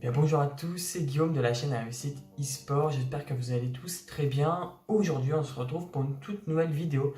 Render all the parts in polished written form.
Bien, bonjour à tous, c'est Guillaume de la chaîne à réussite eSport. J'espère que vous allez tous très bien. Aujourd'hui, on se retrouve pour une toute nouvelle vidéo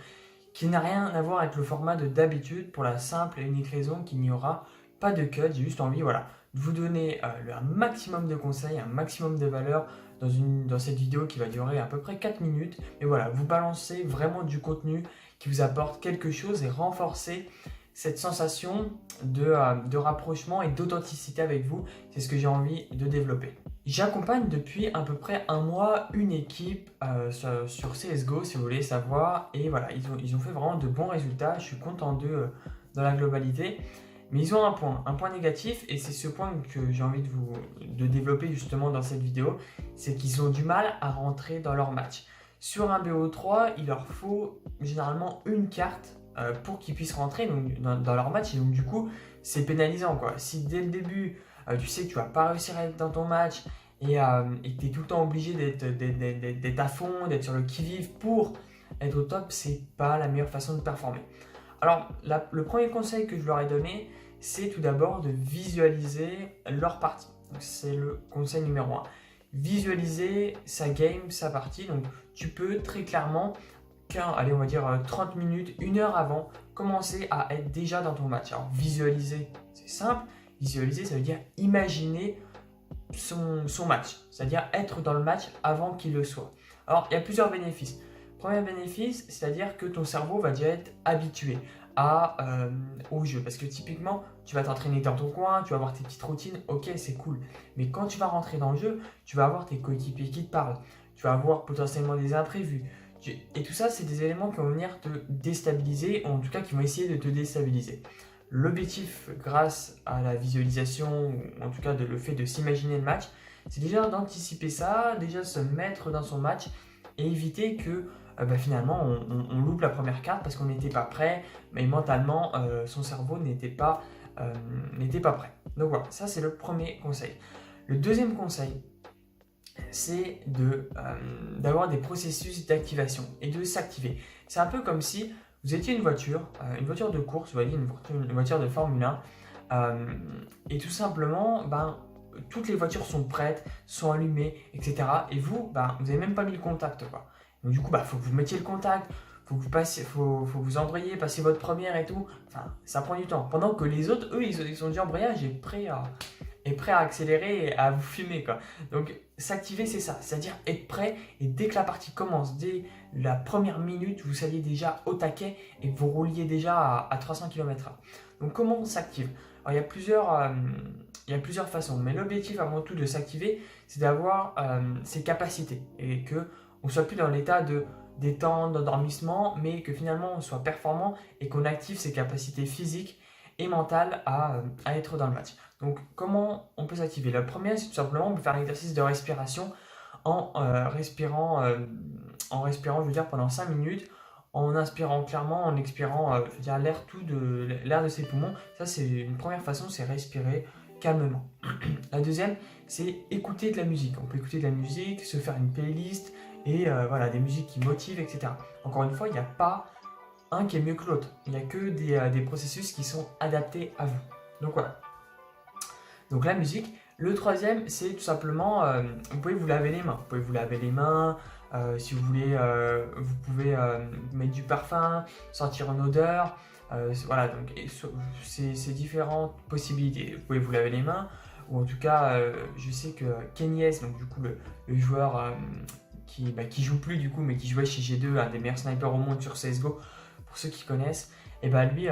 qui n'a rien à voir avec le format de d'habitude pour la simple et unique raison qu'il n'y aura pas de cut. J'ai juste envie de vous donner un maximum de conseils, un maximum de valeur dans cette vidéo qui va durer à peu près 4 minutes. Mais voilà, vous balancer vraiment du contenu qui vous apporte quelque chose et renforcer cette sensation de rapprochement et d'authenticité avec vous. C'est ce que j'ai envie de développer. J'accompagne depuis à peu près un mois une équipe sur CSGO, si vous voulez savoir. Et voilà, ils ont fait vraiment de bons résultats. Je suis content d'eux dans la globalité. Mais ils ont un point négatif, et c'est ce point que j'ai envie de développer justement dans cette vidéo, c'est qu'ils ont du mal à rentrer dans leur match. Sur un BO3, il leur faut généralement une carte pour qu'ils puissent rentrer donc, dans leur match, et donc du coup, c'est pénalisant, quoi. Si dès le début, tu sais que tu vas pas réussir à être dans ton match et que tu es tout le temps obligé d'être à fond, d'être sur le qui-vive pour être au top, c'est pas la meilleure façon de performer. Alors, le premier conseil que je leur ai donné, c'est tout d'abord de visualiser leur partie. C'est le conseil numéro 1. Visualiser sa game, sa partie. Donc, tu peux très clairement, allez, on va dire 30 minutes, 1 heure avant, commencer à être déjà dans ton match. Alors, visualiser, c'est simple. Visualiser, ça veut dire imaginer son match, c'est-à-dire être dans le match avant qu'il le soit. Alors, il y a plusieurs bénéfices. Premier bénéfice, c'est-à-dire que ton cerveau va déjà être habitué au jeu. Parce que typiquement, tu vas t'entraîner dans ton coin, tu vas avoir tes petites routines, ok, c'est cool. Mais quand tu vas rentrer dans le jeu, tu vas avoir tes coéquipiers qui te parlent, tu vas avoir potentiellement des imprévus. Et tout ça, c'est des éléments qui vont venir te déstabiliser, ou en tout cas qui vont essayer de te déstabiliser. L'objectif, grâce à la visualisation, ou en tout cas le fait de s'imaginer le match, c'est déjà d'anticiper ça, déjà se mettre dans son match et éviter que finalement on loupe la première carte parce qu'on n'était pas prêt, mais mentalement son cerveau n'était pas prêt. Donc voilà, ça c'est le premier conseil. Le deuxième conseil, c'est d'avoir des processus d'activation et de s'activer. C'est un peu comme si vous étiez une voiture de course, vous voyez, une voiture de Formule 1, et tout simplement, toutes les voitures sont prêtes, sont allumées, etc. Et vous, vous n'avez même pas mis le contact, quoi. Donc du coup, faut que vous mettiez le contact, faut que vous embrayiez, passez votre première et tout. Enfin, ça prend du temps. Pendant que les autres, eux, ils sont déjà embrayage et prêts à accélérer et à vous fumer, quoi. Donc s'activer, c'est ça, c'est-à-dire être prêt, et dès que la partie commence, dès la première minute, vous soyez déjà au taquet et que vous rouliez déjà à 300 km/h. Donc comment on s'active? Alors il y a plusieurs façons, mais l'objectif avant tout de s'activer, c'est d'avoir ses capacités et qu'on ne soit plus dans l'état de détente, d'endormissement, mais que finalement on soit performant et qu'on active ses capacités physiques et mentales à être dans le match. Donc comment on peut s'activer? La première, c'est tout simplement de faire un exercice de respiration en respirant, je veux dire, pendant 5 minutes, en inspirant clairement, en expirant l'air de ses poumons. Ça, c'est une première façon, c'est respirer calmement. La deuxième, c'est écouter de la musique. On peut écouter de la musique, se faire une playlist et des musiques qui motivent, etc. Encore une fois, il n'y a pas un qui est mieux que l'autre. Il n'y a que des processus qui sont adaptés à vous. Donc voilà. Donc la musique. Le troisième, c'est tout simplement, vous pouvez vous laver les mains. Vous pouvez vous laver les mains, si vous voulez, vous pouvez mettre du parfum, sentir une odeur. Voilà, donc c'est différentes possibilités. Vous pouvez vous laver les mains, ou en tout cas, je sais que Kenyes, donc du coup le joueur qui joue plus du coup, mais qui jouait chez G2, un des meilleurs snipers au monde sur CSGO, pour ceux qui connaissent, et lui,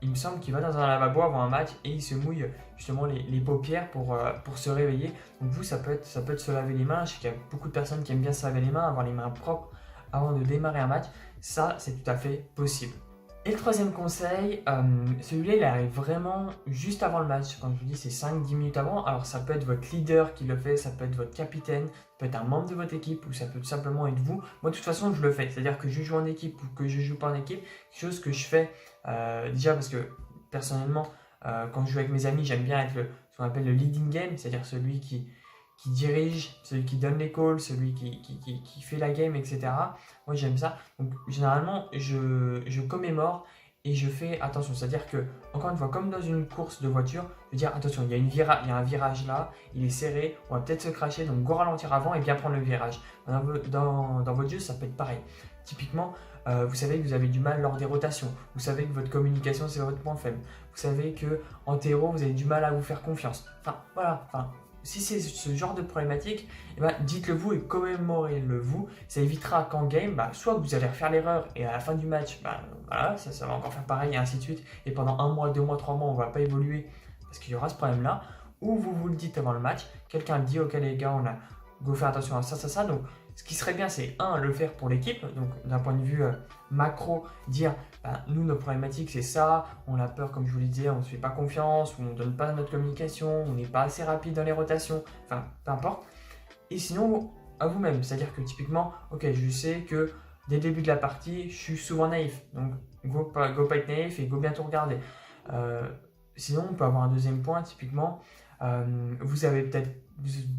il me semble qu'il va dans un lavabo avant un match et il se mouille justement les paupières pour se réveiller. Donc vous, ça peut être se laver les mains. Je sais qu'il y a beaucoup de personnes qui aiment bien se laver les mains, avoir les mains propres avant de démarrer un match. Ça, c'est tout à fait possible. Et le troisième conseil, celui-là, il arrive vraiment juste avant le match. Quand je vous dis, c'est 5-10 minutes avant. Alors ça peut être votre leader qui le fait, ça peut être votre capitaine, ça peut être un membre de votre équipe, ou ça peut tout simplement être vous. Moi, de toute façon, je le fais. C'est-à-dire que je joue en équipe ou que je joue pas en équipe, quelque chose que je fais déjà parce que personnellement, quand je joue avec mes amis, j'aime bien être ce qu'on appelle le leading game, c'est-à-dire celui qui dirige, celui qui donne les calls, celui qui fait la game, etc. Moi, j'aime ça. Donc, généralement, je commémore et je fais attention. C'est-à-dire que, encore une fois, comme dans une course de voiture, je veux dire attention, il y a un virage là, il est serré, on va peut-être se cracher, donc go ralentir avant et bien prendre le virage. Dans votre jeu, ça peut être pareil. Typiquement, vous savez que vous avez du mal lors des rotations, vous savez que votre communication c'est votre point faible, vous savez que en terreau vous avez du mal à vous faire confiance. Enfin voilà, si c'est ce genre de problématique, eh ben, dites-le vous et commémorez-le vous. Ça évitera qu'en game, soit vous allez refaire l'erreur et à la fin du match, voilà, ça va encore faire pareil et ainsi de suite. Et pendant 1 mois, 2 mois, 3 mois, on ne va pas évoluer parce qu'il y aura ce problème-là. Ou vous le dites avant le match, quelqu'un dit ok les gars, on a go faire attention à ça, ça, ça. Donc ce qui serait bien, c'est le faire pour l'équipe. Donc d'un point de vue macro, dire nous nos problématiques c'est ça, on a peur comme je vous le disais, on ne se fait pas confiance, on ne donne pas notre communication, on n'est pas assez rapide dans les rotations, enfin peu importe. Et sinon à vous-même, c'est-à-dire que typiquement, ok je sais que dès le début de la partie, je suis souvent naïf, donc go pas être naïf et go bien tout regarder. Sinon on peut avoir un deuxième point, typiquement, vous avez peut-être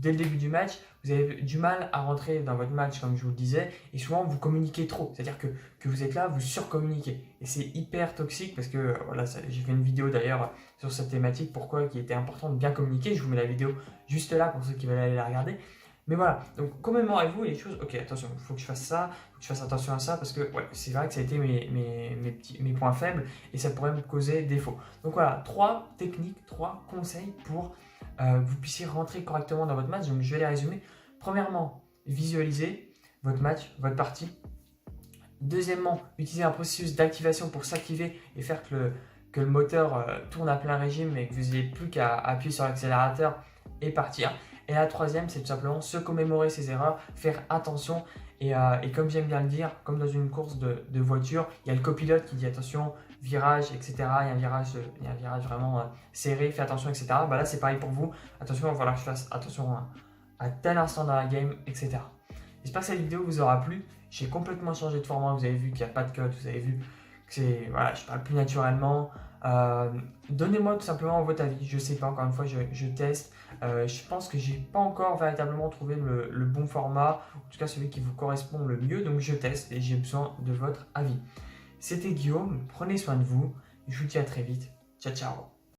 dès le début du match, vous avez du mal à rentrer dans votre match comme je vous le disais et souvent vous communiquez trop, c'est-à-dire que vous êtes là, vous surcommuniquez et c'est hyper toxique parce que voilà, j'ai fait une vidéo d'ailleurs sur cette thématique, pourquoi il était important de bien communiquer, je vous mets la vidéo juste là pour ceux qui veulent aller la regarder. Mais voilà, donc commémorez-vous les choses, ok attention, il faut que je fasse ça, il faut que je fasse attention à ça parce que ouais, c'est vrai que ça a été mes points faibles et ça pourrait me causer défaut. Donc voilà, 3 techniques, 3 conseils pour vous puissiez rentrer correctement dans votre match. Donc je vais les résumer. Premièrement, visualisez votre match, votre partie. Deuxièmement, utilisez un processus d'activation pour s'activer et faire que le moteur tourne à plein régime et que vous n'ayez plus qu'à appuyer sur l'accélérateur et partir. Et la troisième, c'est tout simplement se commémorer ses erreurs, faire attention. Et comme j'aime bien le dire, comme dans une course de voiture, il y a le copilote qui dit attention, virage, etc. Il y a un virage vraiment serré, fais attention, etc. Là, c'est pareil pour vous. Attention, il va falloir que je fasse attention à tel instant dans la game, etc. J'espère que cette vidéo vous aura plu. J'ai complètement changé de format. Vous avez vu qu'il n'y a pas de cut. Vous avez vu que je parle plus naturellement. Donnez-moi tout simplement votre avis. Je sais pas, encore une fois, je teste. Je pense que j'ai pas encore véritablement trouvé le bon format, en tout cas celui qui vous correspond le mieux. Donc je teste et j'ai besoin de votre avis. C'était Guillaume. Prenez soin de vous. Je vous dis à très vite. Ciao, ciao.